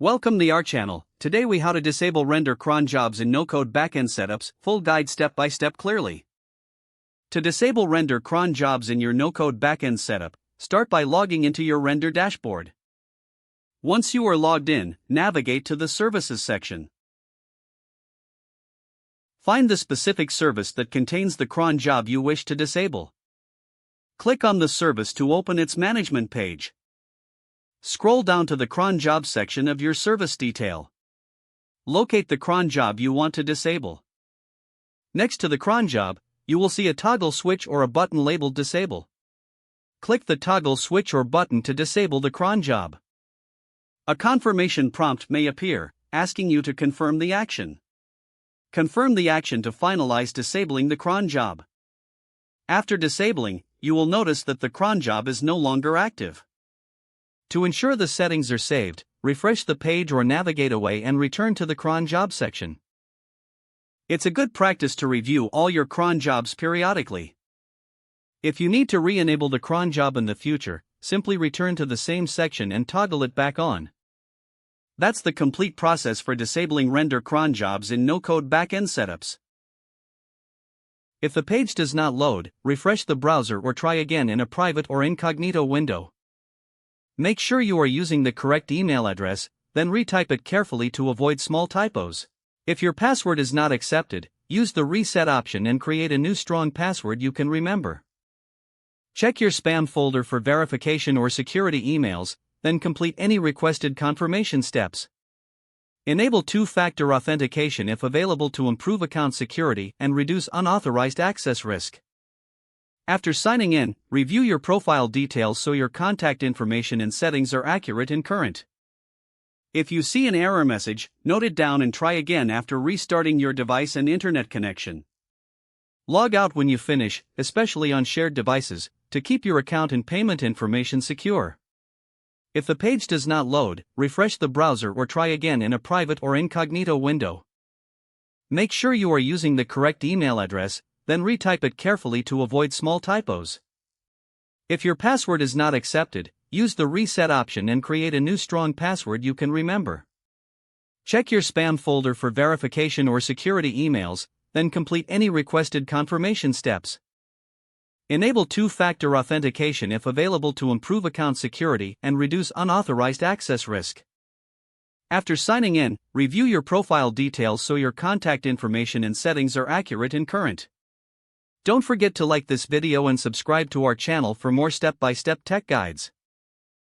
Welcome to our channel. Today we how to disable render cron jobs in no-code backend setups, full guide step by step clearly. To disable render cron jobs in your no-code backend setup, start by logging into your render dashboard. Once you are logged in, navigate to the services section. Find the specific service that contains the cron job you wish to disable. Click on the service to open its management page. Scroll down to the cron job section of your service detail. Locate the cron job you want to disable. Next to the cron job, you will see a toggle switch or a button labeled Disable. Click the toggle switch or button to disable the cron job. A confirmation prompt may appear, asking you to confirm the action. Confirm the action to finalize disabling the cron job. After disabling, you will notice that the cron job is no longer active. To ensure the settings are saved, refresh the page or navigate away and return to the cron job section. It's a good practice to review all your cron jobs periodically. If you need to re-enable the cron job in the future, simply return to the same section and toggle it back on. That's the complete process for disabling render cron jobs in no-code backend setups. If the page does not load, refresh the browser or try again in a private or incognito window. Make sure you are using the correct email address, then retype it carefully to avoid small typos. If your password is not accepted, use the reset option and create a new strong password you can remember. Check your spam folder for verification or security emails, then complete any requested confirmation steps. Enable two-factor authentication if available to improve account security and reduce unauthorized access risk. After signing in, review your profile details so your contact information and settings are accurate and current. If you see an error message, note it down and try again after restarting your device and internet connection. Log out when you finish, especially on shared devices, to keep your account and payment information secure. If the page does not load, refresh the browser or try again in a private or incognito window. Make sure you are using the correct email address, then retype it carefully to avoid small typos. If your password is not accepted, use the reset option and create a new strong password you can remember. Check your spam folder for verification or security emails, then complete any requested confirmation steps. Enable two-factor authentication if available to improve account security and reduce unauthorized access risk. After signing in, review your profile details so your contact information and settings are accurate and current. Don't forget to like this video and subscribe to our channel for more step-by-step tech guides.